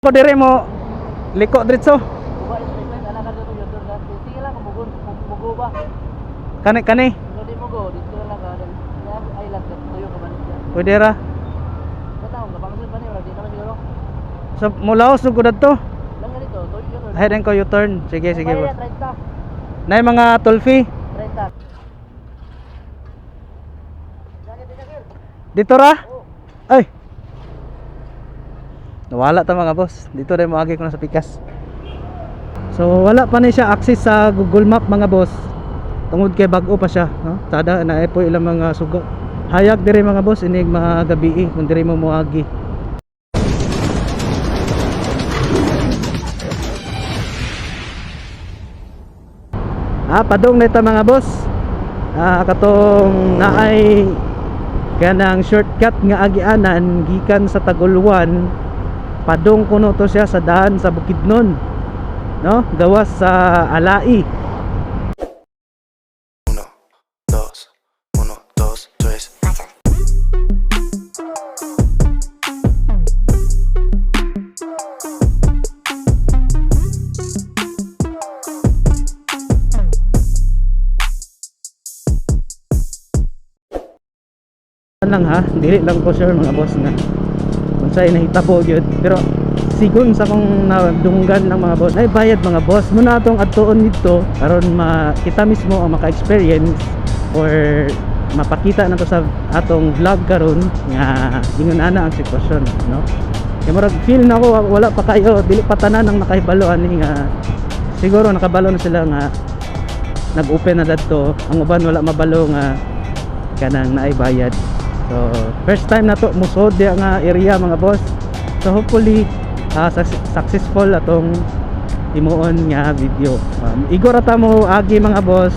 Ko dire mo liko diretso. Kani kani. Pwede ra. So mulaos sugod adto. Ahead and ko U-turn. Sige sige boss. Nay mga toll fee. Dito ra? Ay. Nawala ta mga boss. Dito rin mo agi ko na sa pikas. So wala pa ni siya access sa Google Map mga boss. Tungod kay bag-o pa siya, no? Tada na po ilang mga suga. Hayag diri mga boss inig mga gabi kung diri mo moagi. Padong neta mga boss. Katong naay kanang shortcut nga agianan gikan sa Taguluan. Padong kuno to siya sa daan sa Bukidnon, no? Gawas sa Alai. 1, 2, 1, 2, 3. Lang ha, dili lang ko sure mga boss na unsay nahitabo gyud, pero sigon sa kong nadunggan ng mga boss ay bayad mga boss muna atong adtuon dito aron kita mismo ang maka-experience or mapakita na to sa atong vlog karon nga ingon ana ang sitwasyon, no? Kaya murag feel na ako wala pa kayo, dili pa tanan ang nakahibalo ani nga siguro nakabalo na sila nga nag-open na dadto, ang uban wala mabalo nga kanang naay bayad. So first time na to musod di nga area mga boss. So hopefully successful atong timuon nga video. Igor ata mo agi mga boss.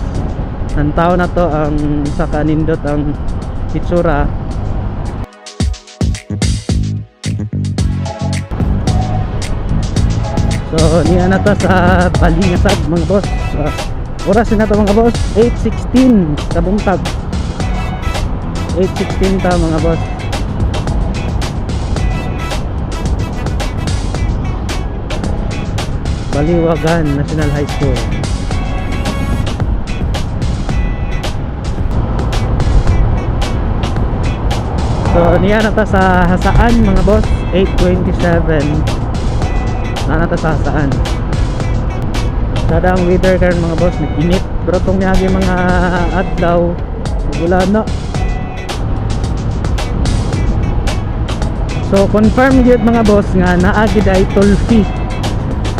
Nantaw na to ang sa kanindot ang itsura. So niya na to sa Balingasag mga boss. Oras na to mga boss 8:16 sa buntag. 8:16 ta mga boss. Baliwagan National High School. So niya na ta sa Hasaan mga boss 8:27 na ta sa Hasaan. Sada ang weather karon mga boss nag-init pero tong niyagi mga adlaw wala na. So confirm yun mga boss nga naagi day toll fee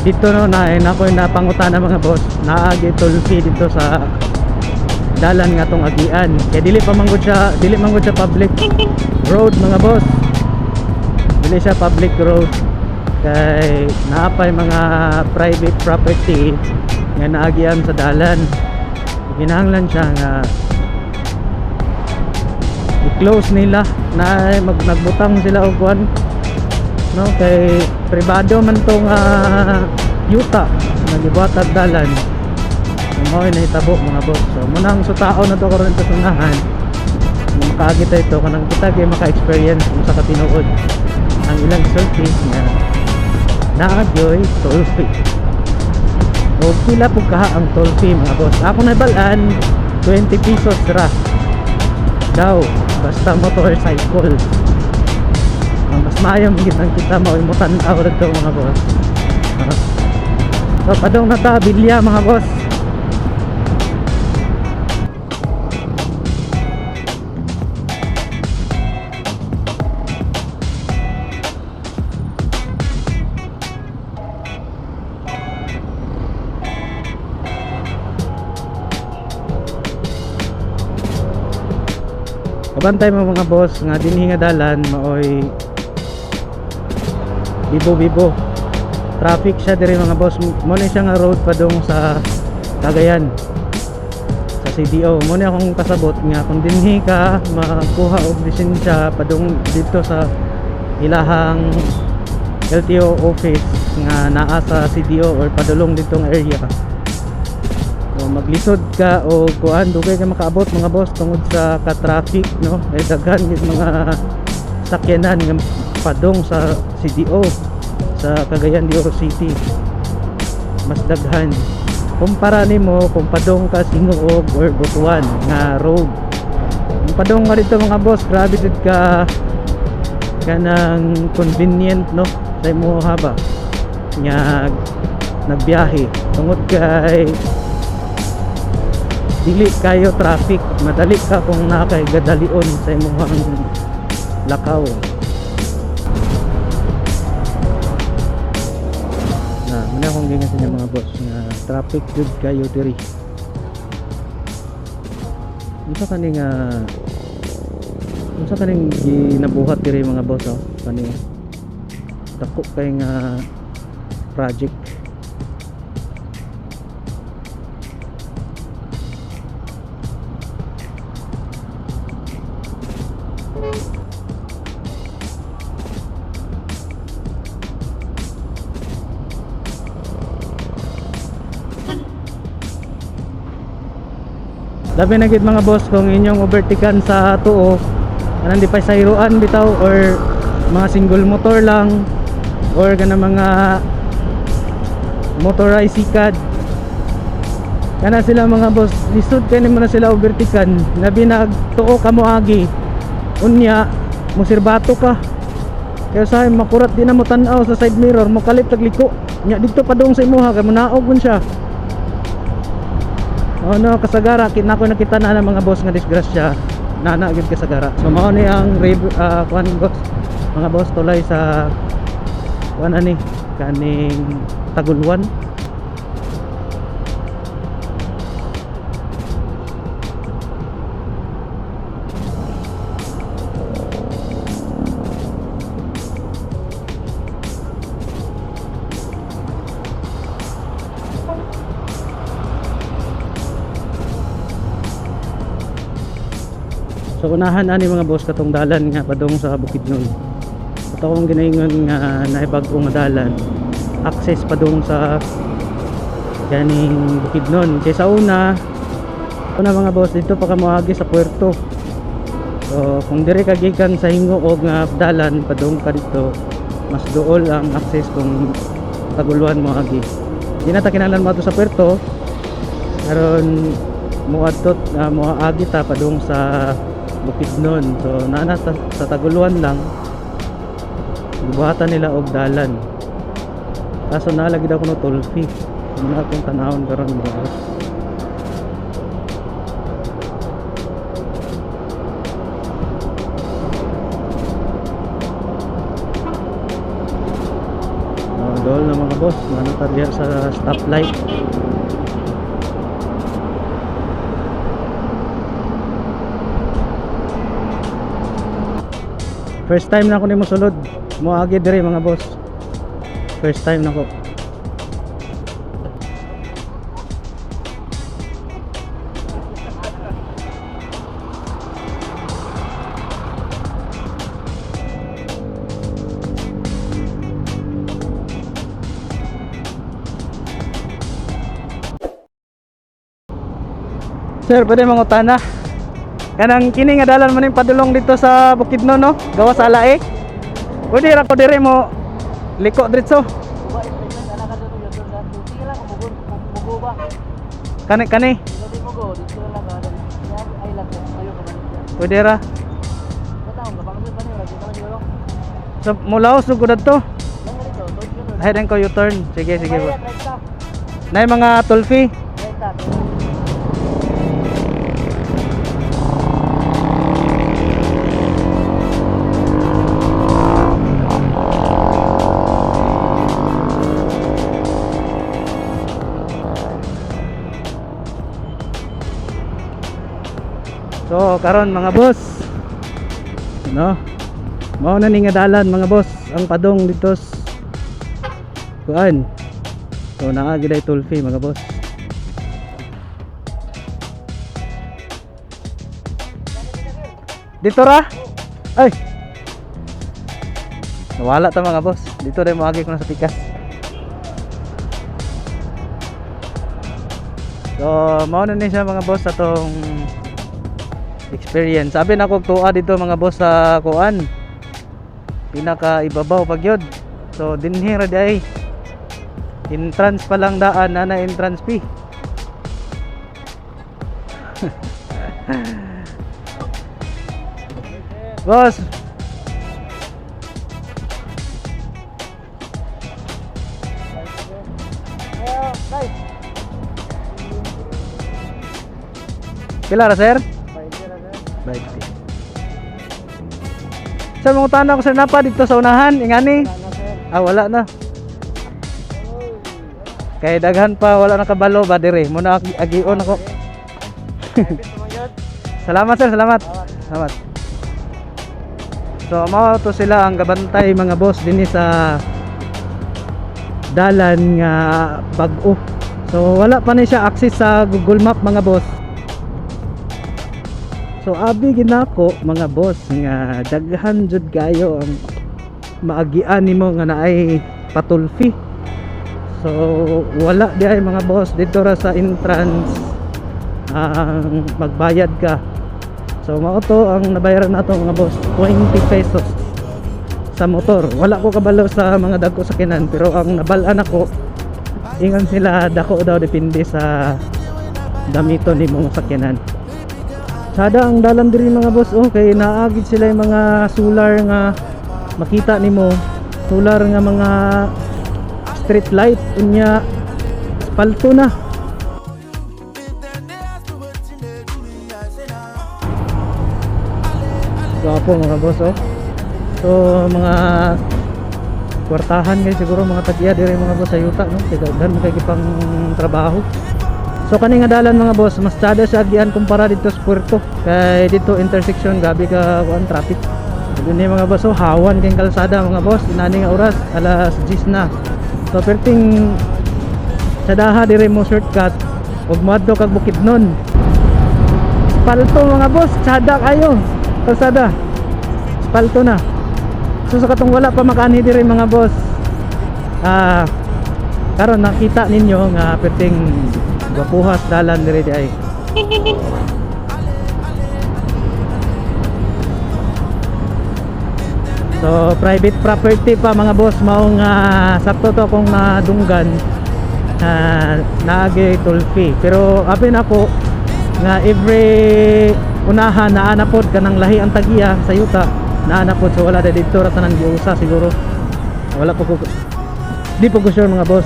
dito, no? Na ako yung napangutana mga boss, naagi toll fee dito sa dalan nga tong agian. Kaya dili manggod siya public road mga boss. Dili siya public road. Kay naapay mga private property nga naagian sa dalan. Ginahanglan siya nga i-close nila na nagbutang sila og kuan, no? Kay pribado man tong yuta nagibuhatag dalan mo na hitabo mga boss. So munang sutaon na to karon sa sunahan makaagi tayo ito kanang kita kay maka-experience kung sa katinuod ang ilang service nga naagyoy toll fee o pila po kaha ang toll fee mga boss. Ako nabalaan 20 pesos ra daw basta motorcycle. Mas mayong kitang kita mauimutan tao dito mga boss. So padong na ta bilya mga boss. Kabantay mo mga boss nga dinhi nga dalan maoy bibo traffic siya diri mga boss. Mo ni siya nga road padung sa Cagayan sa CDO. Mo ni akong kasabot nga kung dinhi ka makuha og lisensya padung dito sa ilahang LTO office nga naa sa CDO or padulong ditong area. So maglisod ka o kuan dugay ka makaabot mga boss tungod sa ka-traffic, no? Ay daghan gid mga sakyanan nga padong sa CDO. sa Cagayan de Oro City. Mas daghan kumpara nimo kung padong ka Sinuog or Butuan nga road. Kung padong ka dito mga boss, grabe jud ka kanang convenient no sa imo haba nga nagbiyahe tungod kay dili kayo traffic, madali ka kung nakay gadalion sa imong lakaw. Muna akong gingan sa inyo mga boss nga traffic jud kayo diri. Ito kaning unsa kaning ginabuhat diri mga boss oh, kaning dako kay nga project. Labi na gid mga boss kung inyong overtaken sa tuo kanang di pa sayruan bitaw or mga single motor lang or kana mga motorized sikad kana sila mga boss lisod kay nimo na sila overtaken labi na tuo ka mo agi unya mo sirbato ka kaya sa makurat di na mo tan-aw sa side mirror mo kalit tagliko nya dito padung sa imuha kay monaog kun siya. Oh no, kasagara kinako nakita na ng mga boss nga disgrasya nana gyud kasagara. So mao ni ang kuan boss mga boss tulay sa kuan ani kaning Taguluan. So unahan ani mga boss katong dalan nga padung sa Bukidnon. Ito akong ginaingon nga naibag-o nga dalan. Access padung sa kaning Bukidnon. Kaysa una mga boss dito pa ka moagi sa puerto. So kung dire ka gikan sa Hingoog nga dalan padung ka dito, mas duol ang access kung Taguluan moagi. Di na ta kinahanglan mo ato sa puerto. Karon moadtot moagi ta padung sa Bukidnon. So naana sa Taguluan lang gibuhatan nila og dalan. Kaso naalagi daw kuno toll fee. Muna akong tanawon karon mga boss. Dol na mga boss, manata diha sa stoplight. First time na ako nimo sulod. Moagi dire mga boss. First time na ko. Sir, pwede mangutana? Kanang kini nga dalan man ning padulong dito sa Bukidnon no, gawa sa Alae. Pwede ra ko dire mo liko diretso. Kani. Pwede ra. So mulaos ko dadto. Ahead ko U-turn. Sige bro. Nay mga toll fee. So karon mga boss, no, mao na ni nga dalan mga boss ang padong dito kuan. So naa gid ay toll fee mga boss. Dito ra? Ay, nawala ta mga boss. Dito dai moagi ko na sa pikas. So mao na ni siya mga boss atong experience. Sabi na ko tuwa dito mga boss sa kuan. Pinaka ibabaw pag yun. So dinhi ra di ay entrance pa lang daan na entrance fee. Boss. Pila ra sir? 20. Sa mga tanong ko sir napa dito sa unahan, ingani? Wala na. Kay daghan pa wala na kabalo ba dire. Muna agion ako. Salamat sir, salamat. Salamat. So mao to sila ang gabantay mga boss dinhi sa dalan nga bag-o. So wala pa ni siya access sa Google Map mga boss. So abi ginako mga boss nga daghan jud kayo ang maagian nimo nga naay patulfi. So wala di ay mga boss dito ra sa entrance ang magbayad ka. So mao to ang nabayaran nato mga boss 20 pesos sa motor. Wala ko kabalo sa mga dagko sakinan pero ang nabal-an ako ingon sila dako daw depende sa damito nimo sakinan. Sada ang dalan diri mga boss kay naagid sila yung mga solar nga makita nimo, solar nga mga street light unya palto na. Gwapo mga boss So mga kwartahan guys siguro mga tagya diri mga boss sa yuta no kay daghan kay gipang trabaho. So kani nga dalan mga boss mas tada sa agian kumpara dito sa Puerto kay dito intersection gabi ka kuan traffic. Dili mga boss hawan kay kalsada mga boss inani nga oras alas 10 na. So perting sa daha dire mo shortcut ug moadto kag Bukidnon. Palto mga boss sada kayo kalsada. Palto na. So sa katong wala pa makani dire mga boss. Karon nakita ninyo nga perting gapuhas dalan dire di ay. So private property pa mga boss mao nga sakto to akong nadunggan naagi toll fee. Pero apin ako nga every unahan naanapod kanang lahi ang tagiya sa yuta naanapod so wala dito ra tanan giusa siguro. Wala po ko di po ko sure mga boss.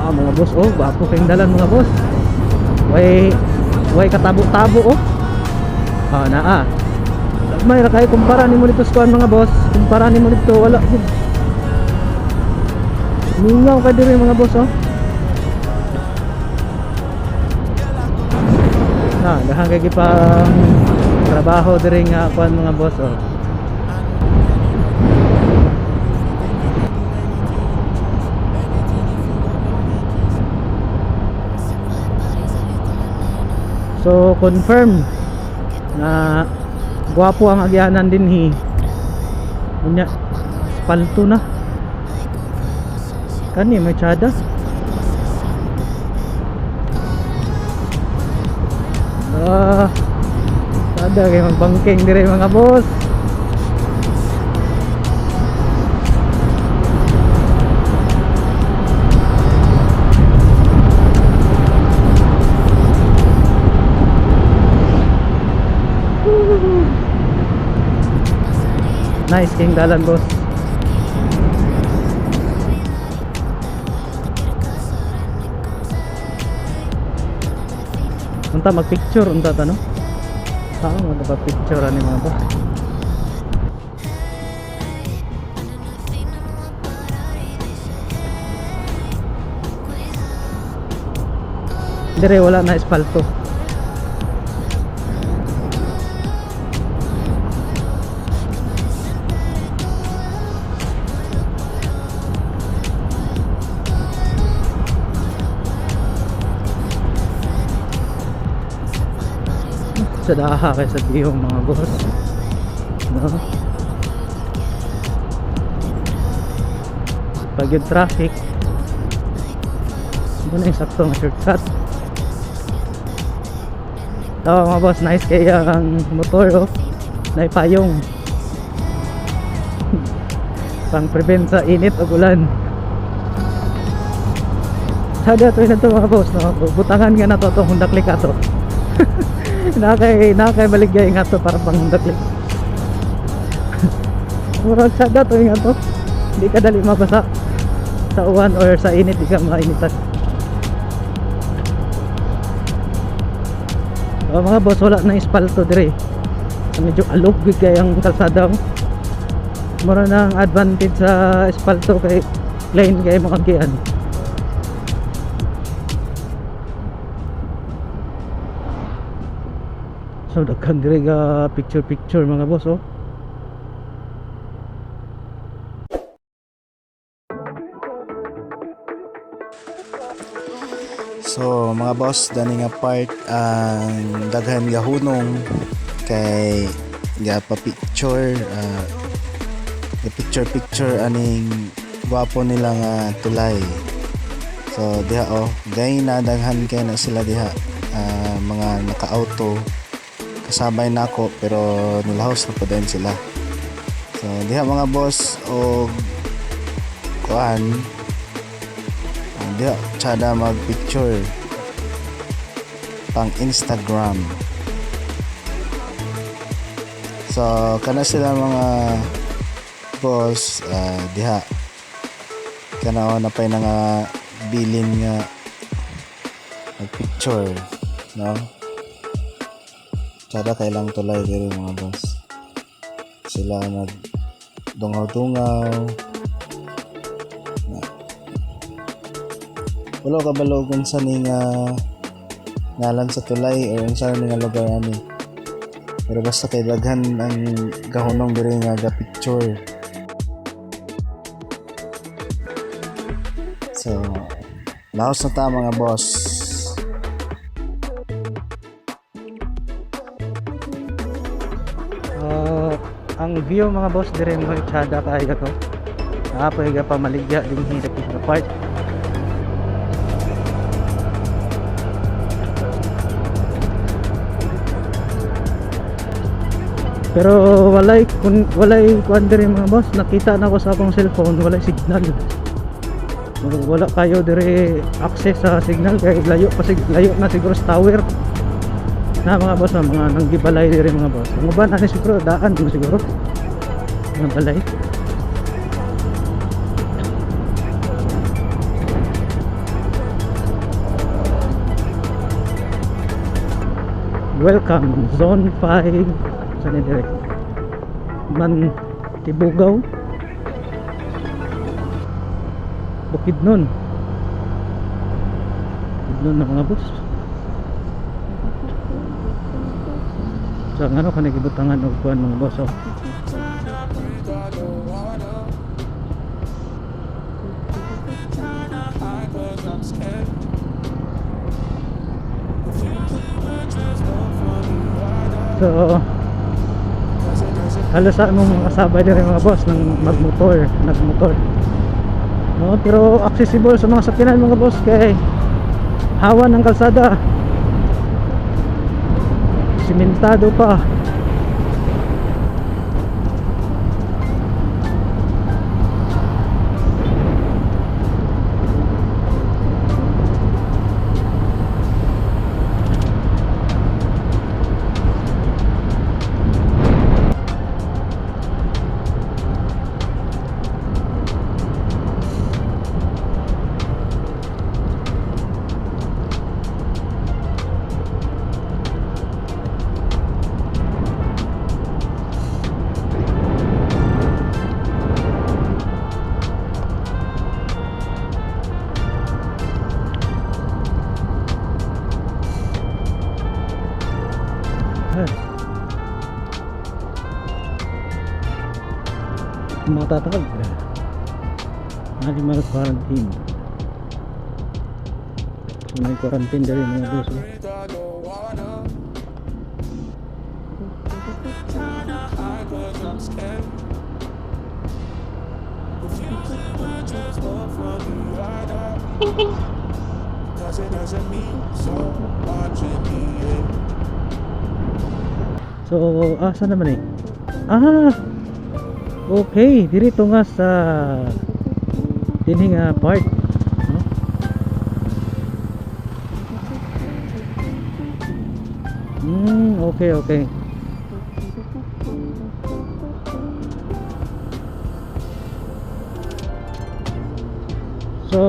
Mga boss gwapo kayong dalan mga boss. Way katabo-tabo naa. May ra kay kumpara nimo dito sa mga boss. Kumpara nimo dito wala gud. Mingaw ka diri mga boss dahan kay gipang trabaho diri nga kuan mga boss So confirm na gwapo ang agyanan dinhi. Unya palto na. Kani may tsada. Tsada kay magbangking dire mga boss. Nice king dalan boss. Unta magpicture unta ta no? Magpa-picture ani mga boss. Dire wala na espalto. Sa daha kay sa diyong mga boss no? Pag yung traffic ito na yung sakto ng shortcut. Mga boss nice kaya ang motor naipayong pang prevent sa init o ulan. Sada to na to mga boss, no? Butangan nga na to itong Honda Click ato. nakay baligay nga to para pang Honda Click. Murag sada to nga to. Hindi ka dali mabasa sa uwan or sa init, di ka mainitan. So, mga boss, wala na espalto dire. Medyo alog kay ang kalsada. Mura na ang advantage sa espalto kay plain kay makagian. So daghang dire ga picture mga boss, oh. So mga boss, dani nga part ang daghan nga hunong kay ga pa picture picture aning gwapo nila nga tulay. So diha gay na daghan kay na sila diha, mga naka-auto kasabay nako pero nilahos na po din sila. So diha mga boss o kuan diha tsada mag picture pang Instagram. So kana sila mga boss, diha kana na pay nga bilin nga mag picture, no? Tsada kailang tulay diri mga boss. Sila nag dungaw-dungaw. Wala ka balogon sa ni nga ngalan sa tulay o sa ni nga lugar ani. Pero basta kay daghan ang gahunong diri nga ga picture. So laos na ta mga boss. Ang view mga boss dire mo tsada kaayo to. Apoy ga pamaligya din hidap sa part. Pero walay kuan dire mga boss, nakita na ko sa akong cellphone walay signal. Wala kayo dire access sa signal kay layo na siguro sa tower. Na mga boss, mga nanggibalay dire mga boss. Ang uban ani siguro daan mo siguro. Mga balay. Welcome Zone 5 sa direct man Tibugaw Bukidnon na mga boss. So ano ka nagibutangan og kuan mga boss, oh. So halos sa among kasabay din mga boss nang nagmotor no, pero accessible sa mga sakyanan mga boss kay hawa ng kalsada, simentado pa. Matatawag animal quarantine. So may quarantine dari mga boss, oh. So, saan naman eh? Okay, dirito nga sa dinhi nga part, no? Okay, okay. So,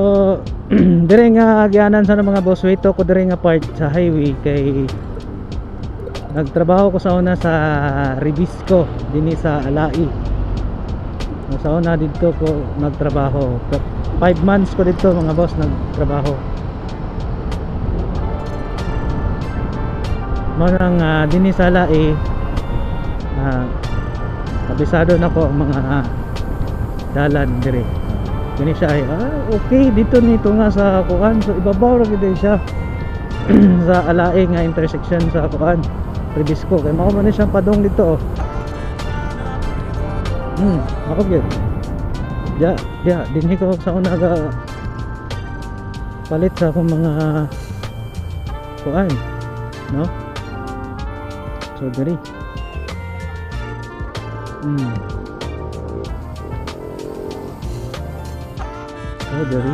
dire nga agyanan sa mga boss, wait ko dire nga part sa highway kay nagtrabaho ko sa una sa Ribisco dinhi sa Alai. Sa una dito ko nagtrabaho. 5 months ko dito mga boss nagtrabaho. Manang dinhi sa Alai, kabisado na ko ang mga dalan dire. Kini siya ay okay dito nito nga sa kuan, so ibabaw ra gid siya sa Alai nga intersection sa kuan Ribisco kay mao man ni siyang padong dito ako gyud dinhi ko sa una ga palit sa akong mga kuan, no? So diri diri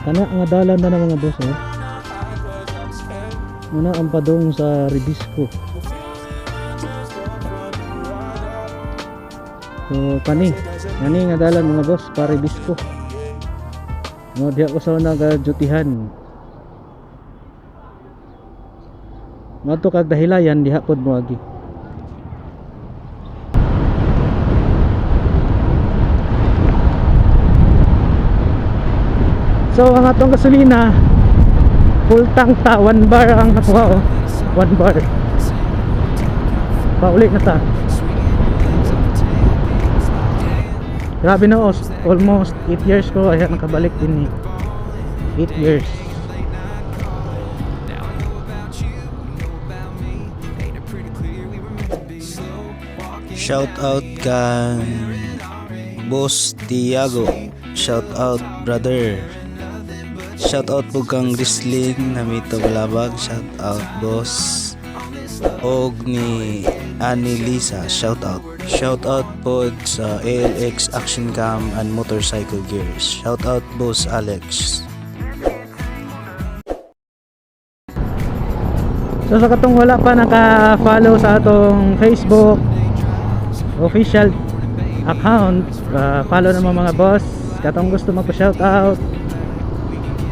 kana nga dalan na mga boss, muna ang padong sa Ribisco. So kani nga dalan mga boss para Ribisco, no? Diha ko sa nagajutihan mato kag dahilayan diha pod moagi. So ang atong gasolina full tank ta, 1 bar ang nakuha 1 bar. Paulit na ta. Grabe na almost 8 years ko ay nakabalik din 8 years. Shout out kan Boss Tiago. Shout out brother. Shout out po kang Grislin na Mito Balabag. Shout out boss. Og ni Annie Lisa. Shout out. Shout out po sa ALX Action Cam and Motorcycle Gears. Shout out boss Alex. So sa katong wala pa naka-follow sa atong Facebook official account, follow naman mga boss. Katong gusto magpa-shout out,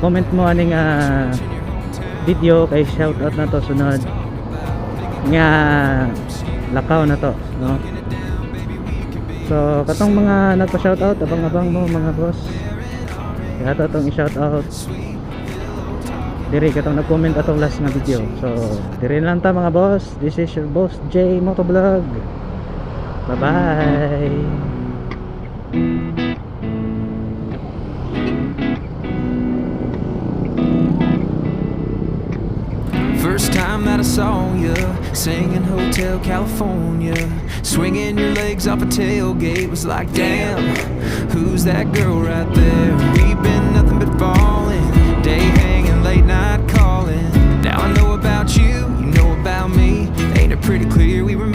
comment mo aning video kay shout out na to sunod nga lakaw na to, no? So katong mga nagpa-shout out, abang-abang mo mga boss. Kaya to tong i-shout out. Dire katong nag-comment atong last nga video. So dire lang ta mga boss. This is your boss J Motovlog. Bye bye. First time that I saw you, singing Hotel California, swinging your legs off a tailgate, was like, damn, who's that girl right there? We've been nothing but falling, day hanging, late night calling. Now I know about you, you know about me. Ain't it pretty clear we were